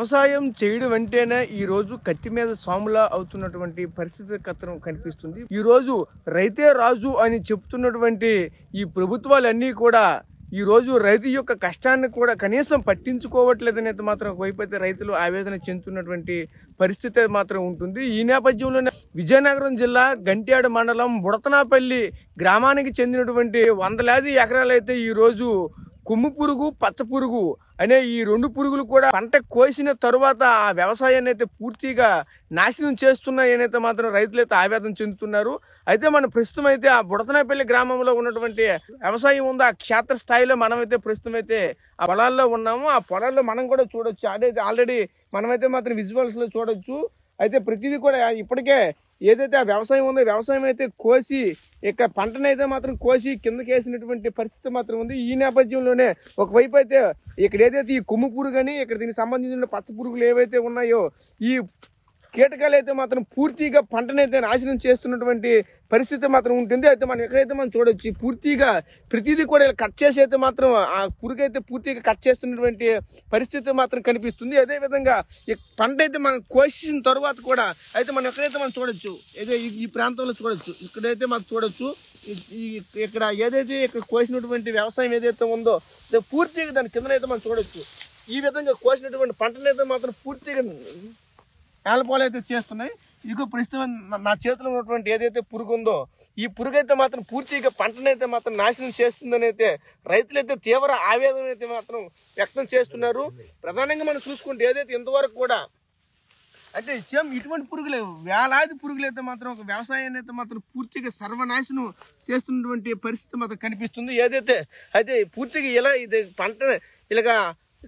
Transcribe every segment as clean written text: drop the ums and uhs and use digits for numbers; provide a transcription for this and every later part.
వ్యవసాయం చేయడం అంటేనే ఈ రోజు కత్తి మీద సాములా అవుతున్నటువంటి పరిస్థితి కనిపిస్తుంది. ఈ రోజు రైతే రాజు అని చెప్తున్నటువంటి ఈ ప్రభుత్వాలన్నీ కూడా ఈ రోజు రైతు యొక్క కష్టాన్ని కూడా కనీసం పట్టించుకోవట్లేదనేది మాత్రం ఒకవైపు అయితే రైతులు ఆవేదన చెందుతున్నటువంటి పరిస్థితి మాత్రం ఉంటుంది. ఈ నేపథ్యంలోనే విజయనగరం జిల్లా గంట్యాడ మండలం బుడతనాపల్లి గ్రామానికి చెందినటువంటి వందలాది ఎకరాలు అయితే ఈ రోజు కొమ్ము పురుగు, పచ్చ పురుగు అనే ఈ రెండు పురుగులు కూడా పంట కోసిన తరువాత ఆ వ్యవసాయాన్ని అయితే పూర్తిగా నాశనం చేస్తున్నాయనైతే మాత్రం రైతులైతే ఆవేదన చెందుతున్నారు. అయితే మన ప్రస్తుతం అయితే ఆ బుడతనాపల్లి గ్రామంలో ఉన్నటువంటి వ్యవసాయం ఉందో ఆ క్షేత్ర స్థాయిలో మనమైతే ప్రస్తుతం అయితే ఆ పొలాల్లో ఉన్నాము. ఆ పొలాల్లో మనం కూడా చూడొచ్చు. అదే ఆల్రెడీ మనమైతే మాత్రం విజువల్స్ లో చూడొచ్చు. అయితే ప్రతిదీ కూడా ఇప్పటికే ఏదైతే ఆ వ్యవసాయం ఉందో వ్యవసాయం అయితే కోసి ఇక పంటనైతే మాత్రం కోసి కిందకి వేసినటువంటి పరిస్థితి మాత్రం ఉంది. ఈ నేపథ్యంలోనే ఒకవైపు అయితే ఇక్కడ ఏదైతే ఈ కొమ్ము పురుగు అని ఇక్కడ దీనికి సంబంధించిన పచ్చ పురుగులు ఏవైతే ఉన్నాయో ఈ కీటకాలు అయితే మాత్రం పూర్తిగా పంటనైతే నాశనం చేస్తున్నటువంటి పరిస్థితి మాత్రం ఉంటుంది. అయితే మనం ఎక్కడైతే మనం చూడొచ్చు పూర్తిగా ప్రతిదీ కూడా కట్ చేసి అయితే మాత్రం ఆ పురుగు అయితే పూర్తిగా కట్ చేస్తున్నటువంటి పరిస్థితి మాత్రం కనిపిస్తుంది. అదేవిధంగా ఈ పంట అయితే మనం కోసిన తర్వాత కూడా అయితే మనం ఎక్కడైతే మనం చూడొచ్చు ఏదో ఈ ప్రాంతంలో చూడొచ్చు. ఇక్కడైతే మనం చూడొచ్చు ఇక్కడ ఏదైతే ఇక్కడ కోసినటువంటి వ్యవసాయం ఏదైతే ఉందో పూర్తిగా దాని కిందనైతే మనం చూడొచ్చు. ఈ విధంగా కోసినటువంటి పంటనైతే మాత్రం పూర్తిగా నేలపాలు అయితే చేస్తున్నాయి. ఇదిగో ప్రస్తుతం నా చేతిలో ఉన్నటువంటి ఏదైతే పురుగు ఉందో ఈ పురుగు అయితే మాత్రం పూర్తిగా పంటనైతే మాత్రం నాశనం చేస్తుందని అయితే రైతులైతే తీవ్ర ఆవేదన అయితే మాత్రం వ్యక్తం చేస్తున్నారు. ప్రధానంగా మనం చూసుకుంటే ఏదైతే ఇంతవరకు కూడా అంటే సేమ్ ఇటువంటి పురుగులు వేలాది పురుగులు అయితే మాత్రం ఒక వ్యవసాయాన్ని అయితే మాత్రం పూర్తిగా సర్వనాశనం చేస్తున్నటువంటి పరిస్థితి మాత్రం కనిపిస్తుంది. ఏదైతే అయితే పూర్తిగా ఇలా ఇది పంట ఇలాగా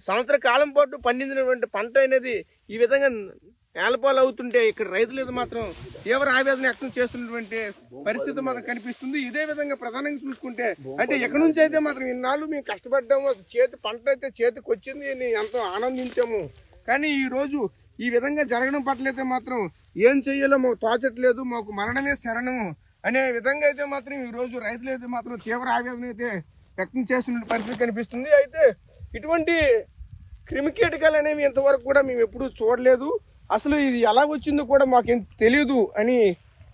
సంవత్సర కాలం పాటు పండించినటువంటి పంట అనేది ఈ విధంగా నేలపాలు అవుతుంటే ఇక్కడ రైతులు అయితే మాత్రం తీవ్ర ఆవేదన వ్యక్తం చేస్తున్నటువంటి పరిస్థితి మాత్రం కనిపిస్తుంది. ఇదే విధంగా ప్రధానంగా చూసుకుంటే అంటే ఎక్కడి నుంచి అయితే మాత్రం ఇన్నాళ్ళు మేము కష్టపడ్డాము, పంట అయితే చేతికి వచ్చింది అని ఎంతో ఆనందించాము. కానీ ఈ రోజు ఈ విధంగా జరగడం పట్లయితే మాత్రం ఏం చెయ్యాలో మాకు తోచట్లేదు, మాకు మరణమే శరణము అనే విధంగా అయితే మాత్రం ఈ రోజు రైతులు అయితే మాత్రం తీవ్ర ఆవేదన అయితే వ్యక్తం చేస్తున్న పరిస్థితి కనిపిస్తుంది. అయితే ఇటువంటి క్రిమికీటకాలు అనేవి ఇంతవరకు కూడా మేము ఎప్పుడూ చూడలేదు, అసలు ఇది ఎలా వచ్చిందో కూడా మాకేం తెలియదు అని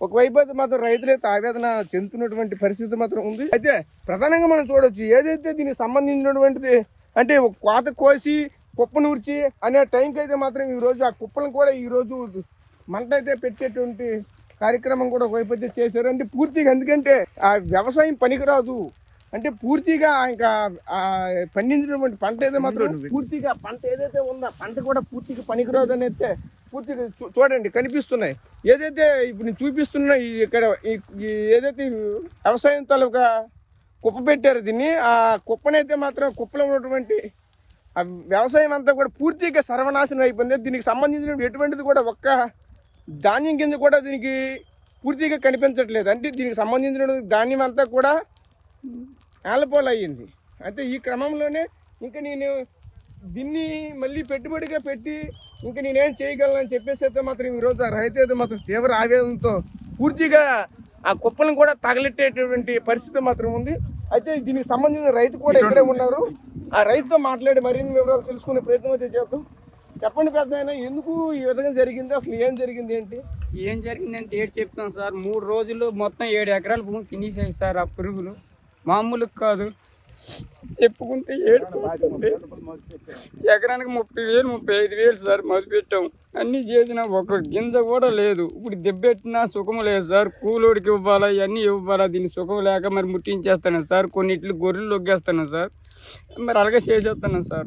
ఒకవైపు అయితే మాత్రం రైతులైతే ఆవేదన చెందుతున్నటువంటి పరిస్థితి మాత్రం ఉంది. అయితే ప్రధానంగా మనం చూడొచ్చు ఏదైతే దీనికి సంబంధించినటువంటిది అంటే ఒక కోత కోసి కుప్ప నూర్చి అనే టైంకి అయితే మాత్రం ఈ రోజు ఆ కుప్పలను కూడా ఈ రోజు మంట అయితే పెట్టేటువంటి కార్యక్రమం కూడా ఒకవైపు అయితే చేశారు. అంటే పూర్తిగా ఎందుకంటే ఆ వ్యవసాయం పనికిరాదు అంటే పూర్తిగా ఇంకా పండించినటువంటి పంట అయితే మాత్రం పూర్తిగా పంట ఏదైతే ఉందో పంట కూడా పూర్తిగా పనికిరాదు అని అయితే పూర్తిగా చూడండి కనిపిస్తున్నాయి. ఏదైతే ఇప్పుడు నేను చూపిస్తున్నా ఇక్కడ ఏదైతే వ్యవసాయం తాలూకా కుప్ప పెట్టారు దీన్ని ఆ కుప్పనైతే మాత్రం కుప్పలో ఉన్నటువంటి ఆ వ్యవసాయం అంతా కూడా పూర్తిగా సర్వనాశనం అయిపోయింది. దీనికి సంబంధించిన ఎటువంటిది కూడా ఒక్క ధాన్యం కింద కూడా దీనికి పూర్తిగా కనిపించట్లేదు. అంటే దీనికి సంబంధించిన ధాన్యం అంతా కూడా నేలపాలు అయ్యింది. అయితే ఈ క్రమంలోనే ఇంకా నేను దీన్ని మళ్ళీ పెట్టుబడిగా పెట్టి ఇంకా నేనేం చేయగలను అని చెప్పేసి అయితే మాత్రం ఈరోజు ఆ రైతు అయితే మాత్రం తీవ్ర ఆవేదనతో పూర్తిగా ఆ కుప్పలను కూడా తగలెట్టేటువంటి పరిస్థితి మాత్రం ఉంది. అయితే దీనికి సంబంధించిన రైతు కూడా ఇక్కడే ఉన్నారు. ఆ రైతుతో మాట్లాడి మరిన్ని వివరాలు తెలుసుకునే ప్రయత్నం అయితే చేద్దాం. చెప్పండి పెద్ద ఆయన, ఎందుకు ఈ విధంగా జరిగింది, అసలు ఏం జరిగింది ఏంటి? ఏం జరిగిందంటే ఏడు చెప్తాం సార్. 3 రోజులు మొత్తం 7 ఎకరాల భూమి తినేసాయి సార్ ఆ పురుగులు. మామూలు కాదు, చెప్పుకుంటే ఏడుపోతుంది. ఎకరానికి 30,000 35,000 సార్ మధు పెట్టాం. అన్నీ చేసినా ఒక గింజ కూడా లేదు. ఇప్పుడు దెబ్బెట్టినా సుఖం లేదు సార్. కూలోడికి ఇవ్వాలా, ఇవన్నీ ఇవ్వాలా, దీన్ని సుఖం లేక మరి ముట్టించేస్తాను సార్. కొన్నిట్లు గొర్రెలు లొగ్గేస్తాను సార్. మరి అలాగే చేసేస్తాను సార్.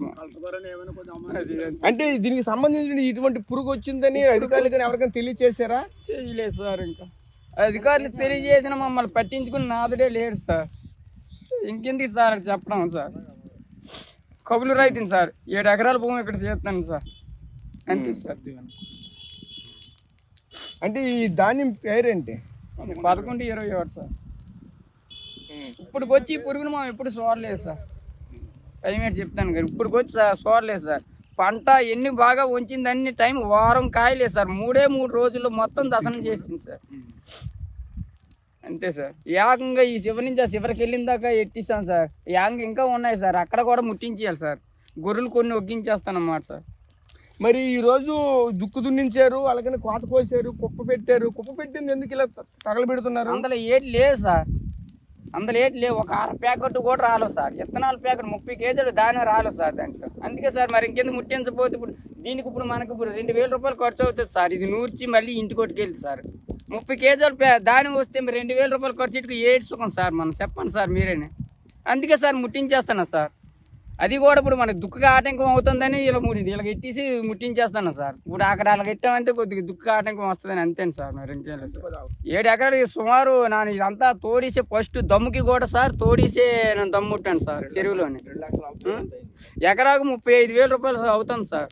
అంటే దీనికి సంబంధించిన ఇటువంటి పురుగు వచ్చిందని అధికారులు కానీ ఎవరికైనా తెలియచేశారా? చేయలేదు సార్. ఇంకా అధికారులు తెలియజేసిన మమ్మల్ని పట్టించుకుని నాదుడే లేడు సార్. ఇంకెందుకు సార్ అని చెప్పడం సార్. కబులు రైతుని సార్, 7 ఎకరాల భూమి ఇక్కడ చేస్తాను సార్, అంతే సార్. అంటే ఈ ధాన్యం పేరేంటి? 11-21 సార్. ఇప్పుడు వచ్చి పురుగును మనం ఎప్పుడు చూడలేదు సార్. టైమేట్ చెప్తాను కానీ ఇప్పుడు వచ్చి చూడలేదు సార్. పంట ఎన్ని బాగా ఉంచింది అన్ని టైం వారం కాయలేదు సార్. 3 రోజుల్లో మొత్తం దర్శనం చేసింది సార్, అంతే సార్. ఏకంగా ఈ శివ నుంచి ఆ శివరికి వెళ్ళిన దాకా ఎట్టిస్తాం సార్. ఏకంగా ఇంకా ఉన్నాయి సార్, అక్కడ కూడా ముట్టించేయాలి సార్. గొర్రెలు కొన్ని ఒగ్గించేస్తాను అన్నమాట సార్. మరి ఈ రోజు దుక్కు దున్నించారు, అలాగనే కోత కోసారు, కుప్ప పెట్టారు. కుప్ప పెట్టింది ఎందుకు ఇలా తగలబెడుతున్నారు? అందులో ఏటి లేదు సార్, అందులో ఏటి లేవు. ఒక 6 ప్యాకెట్ కూడా రాలేదు సార్. విత్తనాల ప్యాకెట్ 30 కేజీలు దాని రాలేదు సార్ దాంట్లో. అందుకే సార్ మరి ఇంకెందుకు ముట్టించకపోతే ఇప్పుడు దీనికి ఇప్పుడు మనకి ఇప్పుడు 2000 రూపాయలు ఖర్చు అవుతుంది సార్. ఇది నూర్చి మళ్ళీ ఇంటికి కొట్టుకెళ్తుంది సార్. 30 కేజీలు దాని వస్తే మరి 2000 రూపాయలు ఖర్చు ఇటుకు ఏడు సుఖం సార్. మనం చెప్పండి సార్ మీరేనే. అందుకే సార్ ముట్టించేస్తున్నా సార్. అది కూడా ఇప్పుడు మనకి దుక్కుగా ఆటంకం అవుతుందని ఇలా ఎట్టేసి ముట్టించేస్తాను సార్. ఇప్పుడు అక్కడ అలా ఎట్టామంటే కొద్దిగా దుక్కుగా ఆటంకం వస్తుందని అంతేను సార్. మరి ఇంకేం లేదు సార్. 7 ఎకరాలు సుమారు నేను ఇదంతా తోడిసే ఫస్ట్ దమ్ముకి కూడా సార్ తోడిసే నేను దమ్ము ముట్టాను సార్ చెరువులోని. ఎకరాకు 35,000 రూపాయలు అవుతుంది సార్.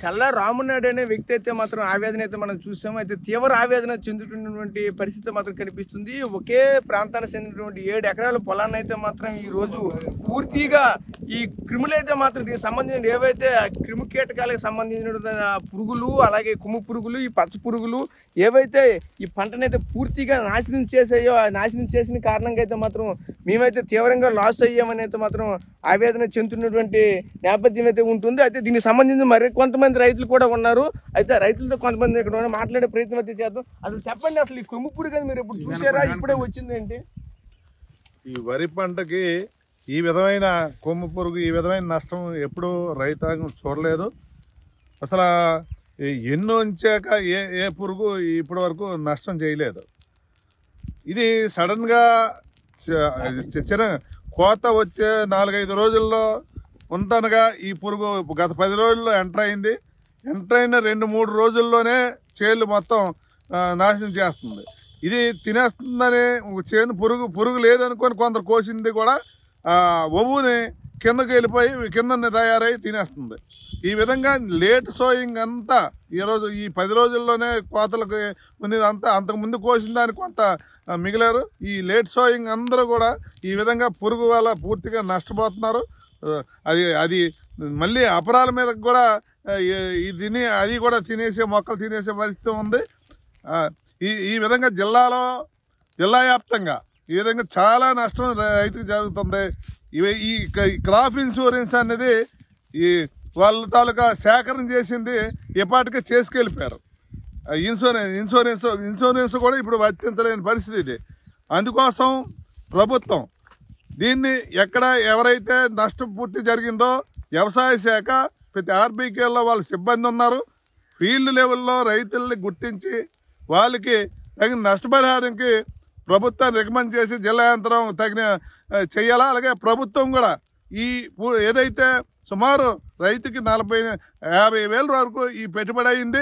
చల్ల రామునాయుడు అనే వ్యక్తి అయితే మాత్రం ఆవేదన అయితే మనం చూసాము. అయితే తీవ్ర ఆవేదన చెందుతున్నటువంటి పరిస్థితి మాత్రం కనిపిస్తుంది. ఒకే ప్రాంతానికి చెందినటువంటి 7 ఎకరాల పొలాన్ని అయితే మాత్రం ఈ రోజు పూర్తిగా ఈ క్రిములు అయితే మాత్రం దీనికి సంబంధించిన ఏవైతే క్రిమి కీటకాలకు సంబంధించిన పురుగులు, అలాగే కొమ్ము పురుగులు, ఈ పచ్చ పురుగులు ఏవైతే ఈ పంటనైతే పూర్తిగా నాశనం చేసాయో, ఆ నాశనం చేసిన కారణంగా అయితే మాత్రం మేమైతే తీవ్రంగా లాస్ అయ్యామని అయితే మాత్రం ఆవేదన చెందుతున్నటువంటి నేపథ్యం అయితే ఉంటుంది. అయితే దీనికి సంబంధించి మరి కొంతమంది రైతులు కూడా ఉన్నారు. అయితే రైతులతో కొంతమంది ఇక్కడ మాట్లాడే ప్రయత్నం అయితే చేద్దాం. అసలు చెప్పండి, అసలు ఈ కొమ్ము పురుగు మీరు ఎప్పుడు చూసారా, ఇప్పుడే వచ్చింది ఏంటి? ఈ వరి పంటకి ఈ విధమైన కొమ్ము పురుగు, ఈ విధమైన నష్టం ఎప్పుడు రైతాంగం చూడలేదు. అసలు ఎన్నో ఉంచాక ఏ పురుగు ఇప్పటి వరకు నష్టం చేయలేదు. ఇది సడన్గా చిన్న కోత వచ్చే 4-5 రోజుల్లో ఉంటనగా ఈ పురుగు గత 10 రోజుల్లో ఎంటర్ అయింది. ఎంటర్ అయిన 2-3 రోజుల్లోనే చేలు మొత్తం నాశనం చేస్తుంది. ఇది తినేస్తుందని చేను పురుగు లేదనుకొని కొందరు కోసింది కూడా ఒవ్వుని కిందకి వెళ్ళిపోయి కింద తయారై తినేస్తుంది. ఈ విధంగా లేట్ సోయింగ్ అంతా ఈరోజు ఈ 10 రోజుల్లోనే కోతలకు ఉంది. అంతా అంతకుముందు కోసిన దానికి కొంత మిగిలారు. ఈ లేట్ సోయింగ్ అందరూ కూడా ఈ విధంగా పురుగు వల్ల పూర్తిగా నష్టపోతున్నారు. అది మళ్ళీ అపరాల మీద కూడా అది కూడా తినేసే మొక్కలు తినేసే పరిస్థితి ఉంది. ఈ విధంగా జిల్లా వ్యాప్తంగా ఈ విధంగా చాలా నష్టం రైతుకు జరుగుతుంది. ఈ క్రాప్ ఇన్సూరెన్స్ అనేది ఈ వాళ్ళ తాలూకా సేకరణ చేసింది ఎప్పటికే చేసుకెళ్ళిపోయారు. ఇన్సూరెన్స్ కూడా ఇప్పుడు వర్తించలేని పరిస్థితి ఇది. అందుకోసం ప్రభుత్వం దీన్ని ఎక్కడ ఎవరైతే నష్టం పూర్తి జరిగిందో వ్యవసాయ శాఖ ప్రతి ఆర్బీకేలో వాళ్ళ సిబ్బంది ఉన్నారు. ఫీల్డ్ లెవెల్లో రైతుల్ని గుర్తించి వాళ్ళకి తగిన నష్టపరిహారంకి ప్రభుత్వాన్ని రికమెండ్ చేసి జిల్లా యంత్రం తగిన చేయాలా. అలాగే ప్రభుత్వం కూడా ఏదైతే సుమారు రైతుకి 40-50 వేల వరకు ఈ పెట్టుబడి అయింది.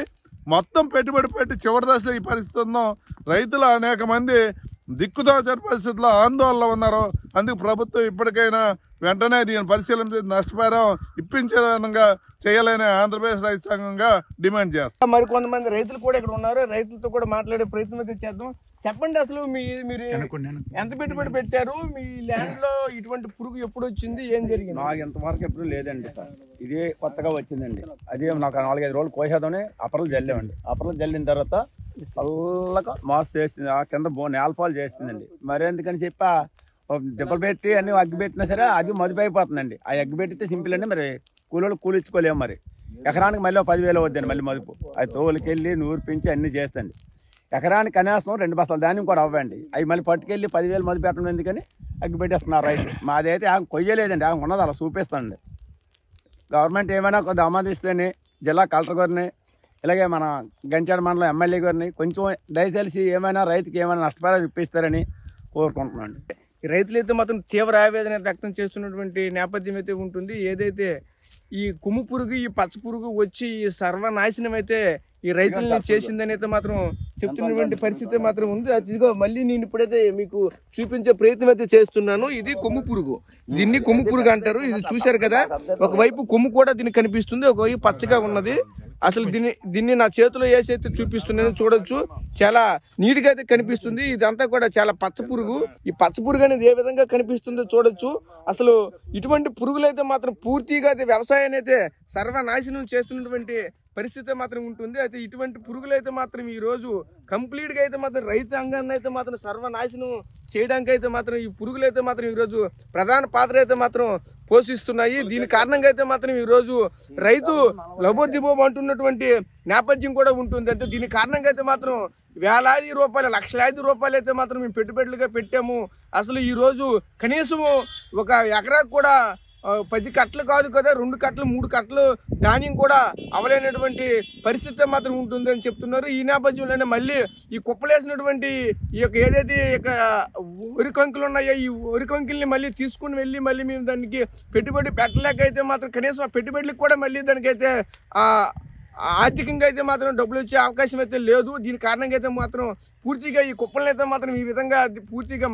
మొత్తం పెట్టుబడి పెట్టి చివరి దశలో ఈ పరిస్థితి ఉన్నాం. రైతులు అనేక మంది దిక్కుదోచని పరిస్థితుల్లో ఆందోళనలో ఉన్నారు. అందుకు ప్రభుత్వం ఇప్పటికైనా వెంటనే దీన్ని పరిశీలించి నష్టపరిహారం ఇప్పించే విధంగా చేయాలని ఆంధ్రప్రదేశ్ రైతు సంఘంగా డిమాండ్ చేస్తాం. మరి కొంతమంది రైతులు కూడా ఇక్కడ ఉన్నారు. రైతులతో కూడా మాట్లాడే ప్రయత్నం అయితే చేద్దాం. చెప్పండి, అసలు మీరు ఎంత పెట్టుబడి పెట్టారు? మీ ల్యాండ్ లో ఇటువంటి పురుగు ఎప్పుడు వచ్చింది, ఏం జరిగింది? నాకు ఇంతవరకు ఎప్పుడు లేదండి సార్. ఇదే కొత్తగా వచ్చిందండి. అదే నాకు 4-5 రోజులు కోసేదామని అపరలు జల్లామండి. అపరలు జల్లిన తర్వాత చల్లగా మాస్ చేసింది, కింద నేలపాలు చేస్తుందండి. మరి ఎందుకని చెప్పి దెబ్బలు పెట్టి అన్ని అగ్గి పెట్టినా సరే అది మదుపు అయిపోతుందండి. ఆ అగ్గి పెట్టితే సింపుల్ అండి. మరి కూలీలు కూలించుకోలేము. మరి ఎకరానికి మళ్ళీ 10,000 వద్దండి. మళ్ళీ మదుపు అది తోలుకెళ్ళి నూరిపించి అన్నీ చేస్తండి. ఎకరానికి కనీసం 2 బస్తాలు ధాన్యం కూడా అవ్వండి. అవి మళ్ళీ పట్టుకెళ్ళి 10,000 మదుపు పెట్టడం ఎందుకని అగ్గి పెట్టేస్తున్నారు రైతు. మాదైతే ఆమె కొయ్యలేదండి, ఆమె ఉన్నది అలా చూపిస్తానండి. గవర్నమెంట్ ఏమైనా కొద్దిగా ఆమోదిస్తేనే జిల్లా కలెక్టర్ గారిని, ఇలాగే మన గంచాడ మండలం ఎమ్మెల్యే గారిని కొంచెం దయచేసి ఏమైనా రైతుకి ఏమైనా నష్టపరిహారం ఇప్పిస్తారని కోరుకుంటున్నాను. ఈ రైతులైతే మాత్రం తీవ్ర ఆవేదన వ్యక్తం చేస్తున్నటువంటి నేపథ్యం అయితే ఉంటుంది. ఏదైతే ఈ కొమ్ము పురుగు, ఈ పచ్చ పురుగు వచ్చి ఈ సర్వనాశనం అయితే ఈ రైతుల్ని చేసిందని అయితే మాత్రం చెప్తున్నటువంటి పరిస్థితి మాత్రం ఉంది. ఇదిగో మళ్ళీ నేను ఇప్పుడైతే మీకు చూపించే ప్రయత్నం అయితే చేస్తున్నాను. ఇది కొమ్ము పురుగు, దీన్ని కొమ్ము పురుగు అంటారు. ఇది చూశారు కదా, ఒకవైపు కొమ్ము కూడా దీనికి కనిపిస్తుంది, ఒకవైపు పచ్చగా ఉన్నది. అసలు దీన్ని నా చేతిలో వేసి అయితే చూపిస్తున్నాను, చూడొచ్చు. చాలా నీట్గా అయితే కనిపిస్తుంది. ఇదంతా కూడా చాలా పచ్చ పురుగు. ఈ పచ్చ పురుగు అనేది ఏ విధంగా కనిపిస్తుందో చూడొచ్చు. అసలు ఇటువంటి పురుగులు అయితే మాత్రం పూర్తిగా అయితే వ్యవసాయాన్ని అయితే సర్వనాశనం చేస్తున్నటువంటి పరిస్థితి మాత్రం ఉంటుంది. అయితే ఇటువంటి పురుగులు అయితే మాత్రం ఈ రోజు కంప్లీట్ గా అయితే మాత్రం రైతాంగాన్ని అయితే మాత్రం సర్వనాశనం చేయడానికి అయితే మాత్రం ఈ పురుగులు అయితే మాత్రం ఈ రోజు ప్రధాన పాత్ర అయితే మాత్రం పోషిస్తున్నాయి. దీని కారణంగా అయితే మాత్రం ఈ రోజు రైతు లబోదిబోబు అంటున్నటువంటి నేపథ్యం కూడా ఉంటుంది. అంటే దీని కారణంగా అయితే మాత్రం వేలాది రూపాయలు, లక్షలాది రూపాయలు అయితే మాత్రం మేము పెట్టుబడులుగా పెట్టాము. అసలు ఈ రోజు కనీసం ఒక ఎకరాకు కూడా 10 కట్టలు కాదు కదా, 2 కట్టలు 3 కట్టలు ధాన్యం కూడా అవలేనటువంటి పరిస్థితి మాత్రం ఉంటుంది అని చెప్తున్నారు. ఈ నేపథ్యంలోనే మళ్ళీ ఈ కుప్పలేసినటువంటి ఈ యొక్క ఏదైతే వరి కంకులు ఉన్నాయో ఈ వరి కంకుల్ని మళ్ళీ తీసుకుని వెళ్ళి మళ్ళీ మేము దానికి పెట్టుబడి పెట్టలేక అయితే మాత్రం కనీసం ఆ పెట్టుబడులకు కూడా మళ్ళీ దానికైతే ఆర్థికంగా అయితే మాత్రం డబ్బులు వచ్చే అవకాశం అయితే లేదు. దీని కారణంగా అయితే మాత్రం పూర్తిగా ఈ కుప్పలను అయితే మాత్రం ఈ విధంగా పూర్తిగా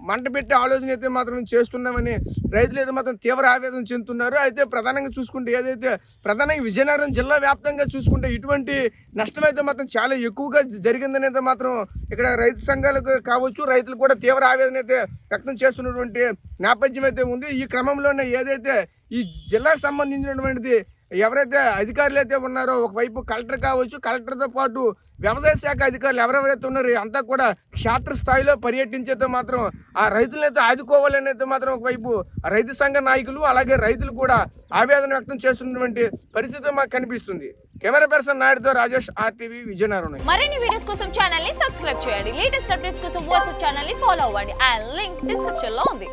మంట పెట్టే ఆలోచన అయితే మాత్రం చేస్తున్నామని రైతులు అయితే మాత్రం తీవ్ర ఆవేదన చెందుతున్నారు. అయితే ప్రధానంగా చూసుకుంటే ఏదైతే ప్రధానంగా విజయనగరం జిల్లా వ్యాప్తంగా చూసుకుంటే ఇటువంటి నష్టం అయితే మాత్రం చాలా ఎక్కువగా జరిగిందని అయితే మాత్రం ఇక్కడ రైతు సంఘాలకు కావచ్చు, రైతులు కూడా తీవ్ర ఆవేదన అయితే వ్యక్తం చేస్తున్నటువంటి నేపథ్యం అయితే ఉంది. ఈ క్రమంలోనే ఏదైతే ఈ జిల్లాకు సంబంధించినటువంటిది ఎవరైతే అధికారులు అయితే ఉన్నారో, ఒకవైపు కలెక్టర్ కావచ్చు, కలెక్టర్తో పాటు వ్యవసాయ శాఖ అధికారులు ఎవరెవరైతే ఉన్నారో అంతా కూడా క్షేత్ర స్థాయిలో పర్యటించేతో మాత్రం ఆ రైతులను అయితే ఆదుకోవాలని అయితే మాత్రం ఒకవైపు రైతు సంఘ నాయకులు అలాగే రైతులు కూడా ఆవేదన వ్యక్తం చేస్తున్నటువంటి పరిస్థితి మాకు కనిపిస్తుంది. కెమెరా పర్సన్ నాయుడుతో రాజేష్, RTV విజయనగరం. మరిన్ని వీడియోస్ కోసం ఛానల్ ని సబ్స్క్రైబ్ చేయండి. లేటెస్ట్ అప్డేట్స్ కోసం వాట్సాప్ ఛానల్ ని ఫాలో అవ్వండి. ఆ లింక్ డిస్క్రిప్షన్ లో ఉంది.